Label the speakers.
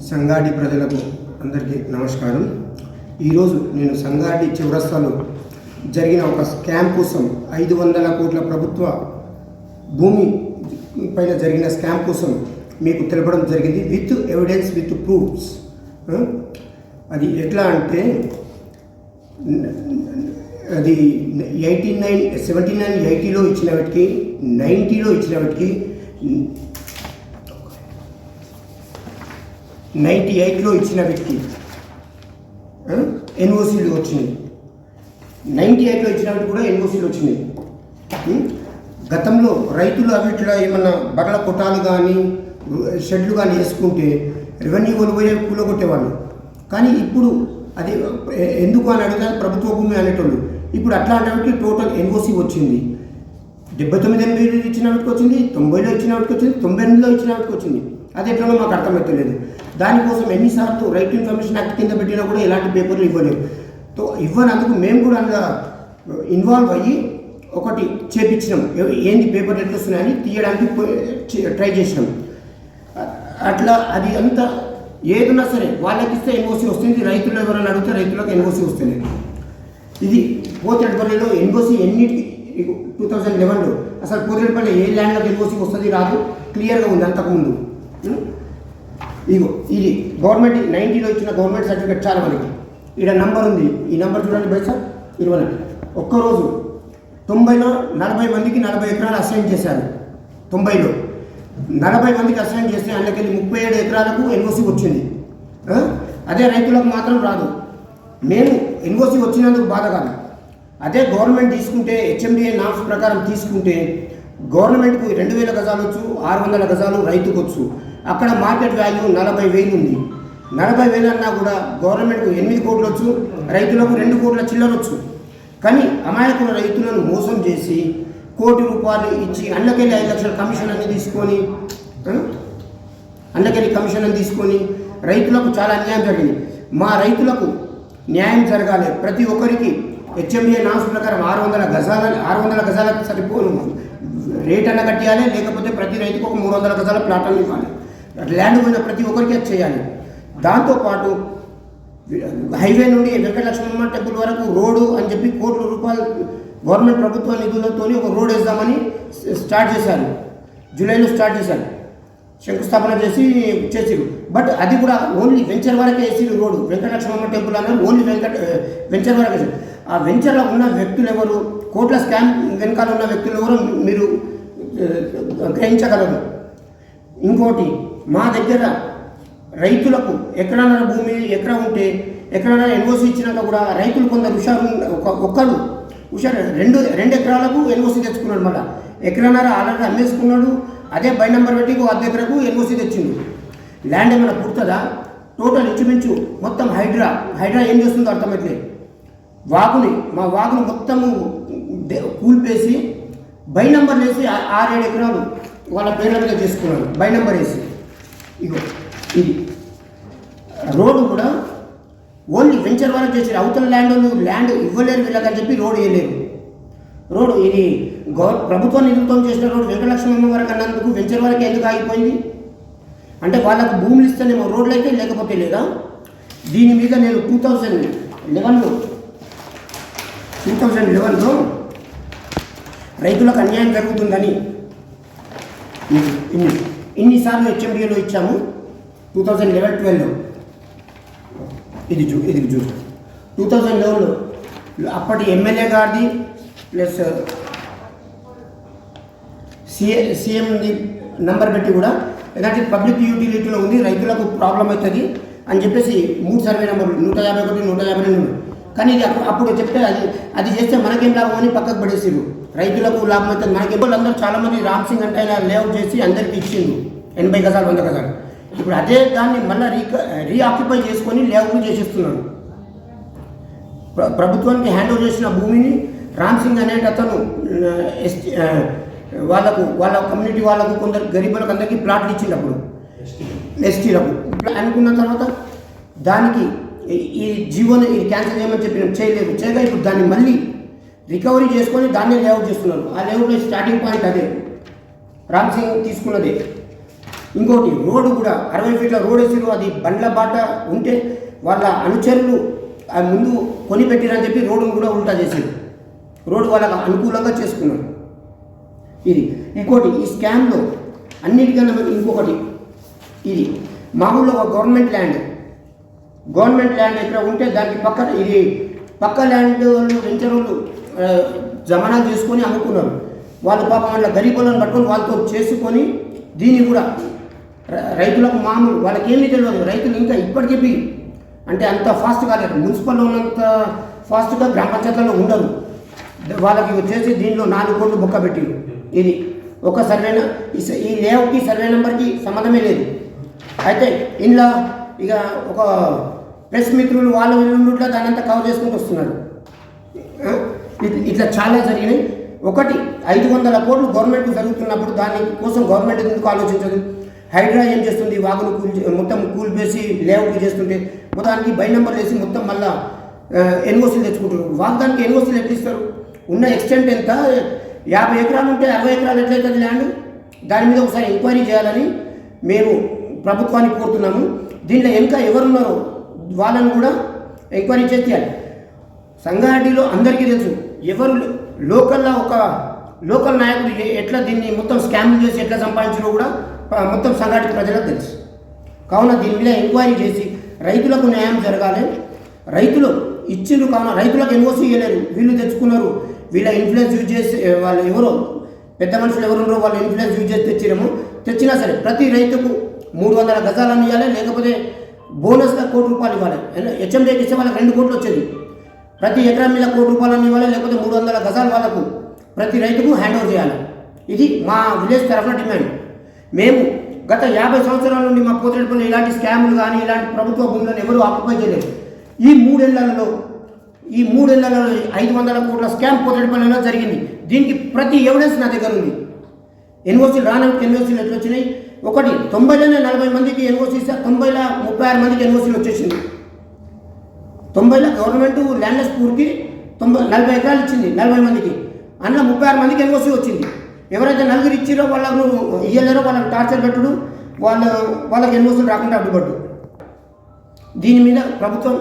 Speaker 1: సంగాడి ప్రజలకు అందరికీ నమస్కారం. ఈరోజు నేను సంగాడి చౌరస్తాలో జరిగిన ఒక స్కామ్ కోసం 500 కోట్ల ప్రభుత్వ భూమి పైన జరిగిన స్కామ్ కోసం మీకు తెలపడం జరిగింది విత్ ఎవిడెన్స్ విత్ ప్రూఫ్స్. అది ఎట్లా అంటే అది 79, 80లో ఇచ్చిన వాటికి 90లో ఇచ్చిన వాటికి 98లో ఇచ్చిన వ్యక్తి ఎన్ఓసీలు వచ్చినాయి. 98లో ఇచ్చిన వాటికి కూడా ఎన్ఓసీలు వచ్చినాయి. గతంలో రైతులు అవిట్లో ఏమన్నా బర్ల కొట్టాలు కానీ షెడ్లు కానీ వేసుకుంటే రెవెన్యూ కొనిపోయే కూలగొట్టేవాళ్ళు. కానీ ఇప్పుడు అది ఎందుకు అని అడిగితే ప్రభుత్వ భూమి అనేటోళ్ళు. ఇప్పుడు అట్లాంటి టోటల్ ఎన్ఓసీ వచ్చింది. 79 ఇచ్చిన వాటికి వచ్చింది, 90లో ఇచ్చిన వాటికి వచ్చింది, 98లో ఇచ్చిన వాటికి వచ్చింది. అది ఎట్లా మాకు అర్థమవుతలేదు. దానికోసం ఎన్నిసార్లు రైట్ ఇన్ఫర్మేషన్ యాక్ట్ కింద పెట్టినా కూడా ఎలాంటి పేపర్లు ఇవ్వలేవు. ఇవ్వనందుకు మేము కూడా అందులో ఇన్వాల్వ్ అయ్యి ఒకటి చేపించినాం. ఏంది పేపర్లు ఎట్లా వస్తున్నాయని తీయడానికి ట్రై చేసినాం. అట్లా అది అంతా ఏదన్నా సరే వాళ్ళకి ఇస్తే ఎన్ఓసీ వస్తుంది. రైతులు ఎవరైనా అడిగితే రైతులకు ఎన్ఓసీ వస్తుంది. ఇది పోతిరెడ్డిపల్లిలో ఎన్ఓసీ ఎన్నిటికి 2011లో అసలు పోతిరెడ్డిపల్లి ఏ ల్యాండ్లోకి ఎన్ఓసీ వస్తుంది రాదు క్లియర్గా ఉంది అంతకుముందు. ఇగో ఇది గవర్నమెంట్ 90లో ఇచ్చిన గవర్నమెంట్ సర్టిఫికేట్ చాలా మనకి ఇక్కడ నంబర్ ఉంది. ఈ నెంబర్ చూడండి బై సార్ 20. ఒక్కరోజు 90లో 40 మందికి 40 ఎకరాలు అసైన్ చేశారు. 90లో 40 మందికి అసైన్ చేస్తే అందుకెళ్ళి 37 ఎకరాలకు ఎన్ఓసీ వచ్చింది. అదే రైతులకు మాత్రం రాదు. మేము ఎన్ఓసీ వచ్చినందుకు బాధ కాదు. అదే గవర్నమెంట్ తీసుకుంటే హెచ్ఎండిఏ నామ్స్ ప్రకారం తీసుకుంటే గవర్నమెంట్కు 2000 గజాలు వచ్చు, 600 గజాలు రైతుకు వచ్చు. అక్కడ మార్కెట్ వాల్యూ 40,000 ఉంది. 40,000 అన్నా కూడా గవర్నమెంట్కు 8 కోట్లు వచ్చు, రైతులకు 2 కోట్ల చిల్లర వచ్చు. కానీ అమాయకుల రైతులను మోసం చేసి ₹1 కోటి ఇచ్చి అన్నకెళ్ళి 5 లక్షల కమిషన్ అన్ని తీసుకొని రైతులకు చాలా అన్యాయం జరిగింది. మా రైతులకు న్యాయం జరగాలి. ప్రతి ఒక్కరికి హెచ్ఎండిఏ నామ్స్ ప్రకారం 600 గజాలకు సరిపోను రేట్ అన్న కట్టియాలి. లేకపోతే ప్రతి రైతుకు ఒక 300 గజాల ప్లాట్ అన్న ఇవ్వాలి. ల్యాండ్ పోయిన ప్రతి ఒక్కరికి అది చేయాలి. దాంతోపాటు హైవే నుండి వెంకటలక్ష్మమ్మ టెంపుల్ వరకు రోడ్డు అని చెప్పి ₹1 కోట్లు గవర్నమెంట్ ప్రభుత్వ నిధులతో ఒక రోడ్ వేద్దామని స్టార్ట్ చేశారు. జూలైలో స్టార్ట్ చేశారు. శంకుస్థాపన చేసిరు. బట్ అది కూడా ఓన్లీ వెంచర్ వరకే వేసిరు రోడ్డు. వెంకటలక్ష్మమ్మ టెంపుల్ అన్నారు ఓన్లీ వెంచర్ వరకు వేసారు. ఆ వెంచర్లో ఉన్న వ్యక్తులు ఎవరు, కోట్ల స్కామ్ వెనకాల ఉన్న వ్యక్తులు ఎవరు మీరు గ్రహించగలరు. ఇంకోటి, మా దగ్గర రైతులకు ఎకరాన్నర భూమి ఎకరా ఉంటే ఎకరాన్నర ఎన్ఓసీ ఇచ్చినాక కూడా రైతులు కొందరు ఒక్కడు హుషారు 2 ఎకరాలకు ఎన్ఓసీ తెచ్చుకున్నాడు. మళ్ళీ ఎకరాన్నర ఆల్రెడీ అమ్మేసుకున్నాడు. అదే బై నెంబర్ పెట్టి 1/2 ఎకరకు ఎన్ఓసీ తెచ్చిండు. ల్యాండ్ ఏమైనా పుడుతుందా? టోటల్ ఇంచుమించు మొత్తం హైడ్రా ఏం చేస్తుందో అర్థమైతే మా వాగుని మొత్తము కూల్పేసి బై నెంబర్ వేసి 6-7 ఎకరాలు వాళ్ళ పేర్ల మీద చేసుకున్నాడు. బై నెంబర్ వేసి ఇగో ఇది రోడ్డు కూడా ఓన్లీ వెంచర్ వరకు చేసి అవతల ల్యాండ్ ఇవ్వలేరు వీళ్ళకని చెప్పి రోడ్డు వేయలేరు. రోడ్డు ఇది ప్రభుత్వ నిధులతో చేసిన రోడ్డు వెంకటలక్ష్మమ్మ వరకు అన్నందుకు వెంచర్ వరకు ఎందుకు ఆగిపోయింది అంటే వాళ్ళకు భూములు ఇస్తేనేమో రోడ్లు అయితే లేకపోతే లేదా. దీని మీద నేను 2011లో రైతులకు అన్యాయం జరుగుతుందని ఇన్నిసార్లు హెచ్ఎండిఏలో ఇచ్చాము. 2011-12లో ఇది చూసి 2011లో అప్పటి ఎమ్మెల్యే గారిది ప్లస్ సీఎంది నంబర్ పెట్టి కూడా ఎందుకంటే పబ్లిక్ యూటిలిటీలో ఉంది రైతులకు ప్రాబ్లం అవుతుంది అని చెప్పేసి 3 సర్వే నెంబర్లు 151, 152. కానీ ఇది అప్పుడు చెప్తే అది చేస్తే మనకేం లాభం అని పక్కకు పడేసారు. రైతులకు లాభం అవుతుంది మనకేం. అందరూ చాలామంది రామ్ సింగ్ అంటే ఆయన లేఅవుట్ చేసి అందరికీ ఇచ్చిండు 80 గజాలు 100 గజాలు. ఇప్పుడు అదే దాన్ని మళ్ళీ రీఆక్యుపై చేసుకొని లేఅవుట్లు చేసేస్తున్నాడు. ప్రభుత్వానికి హ్యాండ్ ఓవర్ చేసిన భూమిని రామ్ సింగ్ అనే అతను వాళ్ళ కమ్యూనిటీ వాళ్ళకు కొందరు గరీబులకు అందరికీ ప్లాట్లు ఇచ్చినప్పుడు ఎస్టీలకు అనుకున్న తర్వాత దానికి ఈ జీవోని క్యాన్సిల్ చేయమని చెప్పి చేయగా ఇప్పుడు దాన్ని మళ్ళీ రికవరీ చేసుకొని దాన్నే లేఅవుట్ చేస్తున్నారు. ఆ లేఅవుట్లో స్టార్టింగ్ పాయింట్ అదే రామ్ సింగ్ తీసుకున్నదే. ఇంకోటి రోడ్డు కూడా 60 ఫీట్ల రోడ్ వేసిరు, అది బండ్ల బాట ఉంటే వాళ్ళ అనుచరులు ముందు కొనిపెట్టిరని చెప్పి రోడ్డును కూడా ఉల్టా చేశారు, రోడ్డు వాళ్ళకు అనుకూలంగా చేసుకున్నారు. ఇది ఇంకోటి ఈ స్కామ్లో అన్నిటికన్నా ఇంకొకటి, ఇది మామూలుగా ఒక గవర్నమెంట్ ల్యాండ్ ఎక్కడ ఉంటే దానికి పక్కన ఇది పక్క ల్యాండ్ వాళ్ళు వెంచరోళ్ళు జమానా చేసుకొని అమ్ముకున్నారు. వాళ్ళు పాపం వాళ్ళ గరీబులను పట్టుకొని వాళ్ళతో చేసుకొని దీన్ని కూడా రైతులకు మామూలు వాళ్ళకి ఏమీ తెలియదు. రైతులు ఇంకా ఇప్పటికీ అంటే అంత ఫాస్ట్ కాలేదు, మున్సిపల్లో ఉన్నంత ఫాస్ట్గా గ్రామ పంచాయతీలలో ఉండరు. వాళ్ళకి వచ్చేసి దీనిలో 4 కోట్లు బొక్క పెట్టిరు. ఇది ఒక సర్వే, ఈ లేఅవుట్కి సర్వే నెంబర్కి సంబంధమే లేదు. అయితే ఇంట్లో ఇక ఒక ప్రెస్ మిత్రులు వాళ్ళ వీళ్ళుట్లా దాన్ని అంతా కవర్ చేసుకుంటూ వస్తున్నారు. ఇట్లా చాలా జరిగినాయి. ఒకటి 500 కోట్లు గవర్నమెంట్ జరుగుతున్నప్పుడు దాని కోసం గవర్నమెంట్ ఎందుకు ఆలోచించదు? హైడ్రా ఏం చేస్తుంది? వాగును మొత్తం కూల్పేసి లేఅవుట్ చేస్తుంటే మొత్తానికి బై నెంబర్లు వేసి మొత్తం మళ్ళీ ఎన్ఓసీలు తెచ్చుకుంటారు. వాగ్దానికి ఎన్ఓసీలు ఎట్లా ఇస్తారు? ఉన్న ఎక్స్టెంట్ ఎంత? 50 ఎకరాలు ఉంటే 60 ఎకరాలు ఎట్లయితుంది ల్యాండ్? దాని మీద ఒకసారి ఎంక్వైరీ చేయాలని మేము ప్రభుత్వానికి కోరుతున్నాము. దీంట్లో ఇంకా ఎవరున్నారో వాళ్ళని కూడా ఎంక్వైరీ చేయాలి. సంగారెడ్డిలో అందరికీ తెలుసు ఎవరు లోకల్లో ఒక లోకల్ నాయకుడు ఎట్లా దీన్ని మొత్తం స్కామ్ చేసి ఎట్లా సంపాదించారో కూడా మొత్తం సంగారెడ్డి ప్రజలకు తెలుసు. కావున దీని మీద ఎంక్వైరీ చేసి రైతులకు న్యాయం జరగాలి. రైతులు ఇచ్చిండ్రు కావున రైతులకు ఎన్ఓసీ ఇవ్వలేరు, వీళ్ళు తెచ్చుకున్నారు. వీళ్ళ ఇన్ఫ్లుయెన్స్ యూజ్ చేసి వాళ్ళు ఎవరో పెద్ద మనుషులు ఎవరున్నారో వాళ్ళు ఇన్ఫ్లుయెన్స్ యూజ్ చేసి తెచ్చినా సరే ప్రతి రైతుకు 300 గజాలను ఇవ్వాలి, లేకపోతే బోనస్గా 1 కోటి రూపాయలు ఇవ్వాలి. హెచ్ఎండీకి ఇస్తే వాళ్ళకి 2 కోట్లు వచ్చేది. ప్రతి ఎకరం మీద 1 కోటి రూపాయలను ఇవ్వాలి, లేకపోతే 300 గజాలు వాళ్ళకు ప్రతి రైతుకు హ్యాండ్ ఓవర్ చేయాలి. ఇది మా విలేజ్ తరఫున డిమాండ్. మేము గత 50 సంవత్సరాల నుండి మా పోతిరెడ్డిపల్లి ఇలాంటి స్కాములు కానీ ఇలాంటి ప్రభుత్వ భూములను ఎవరు ఆక్యుపై చేయలేదు. ఈ 3 ఏళ్లలో 500 కోట్ల స్కామ్ పోతిరెడ్డిపల్లిలో జరిగింది. దీనికి ప్రతి ఎవిడెన్స్ నా దగ్గర ఉంది. ఎన్ఓసీలు రానప్పుడు ఎన్ఓసీలు ఎట్లా వచ్చినాయి? ఒకటి 90లోనే 40 మందికి ఎన్ఓసీ ఇస్తే 90లో 36 మందికి ఎన్ఓసీలు వచ్చేసింది. 90లో గవర్నమెంట్ ల్యాండ్లెస్ పూర్కి 40 ఎకరాలు ఇచ్చింది 40 మందికి, అందులో 36 మందికి ఎన్ఓసీ వచ్చింది. ఎవరైతే 4 ఇచ్చిరో వాళ్ళకు ఇయ్యలేరో వాళ్ళకి టార్చర్ పెట్టుడు, వాళ్ళకి ఎన్ఓసీలు రాకుండా అడ్డుపడ్డు. దీని మీద ప్రభుత్వం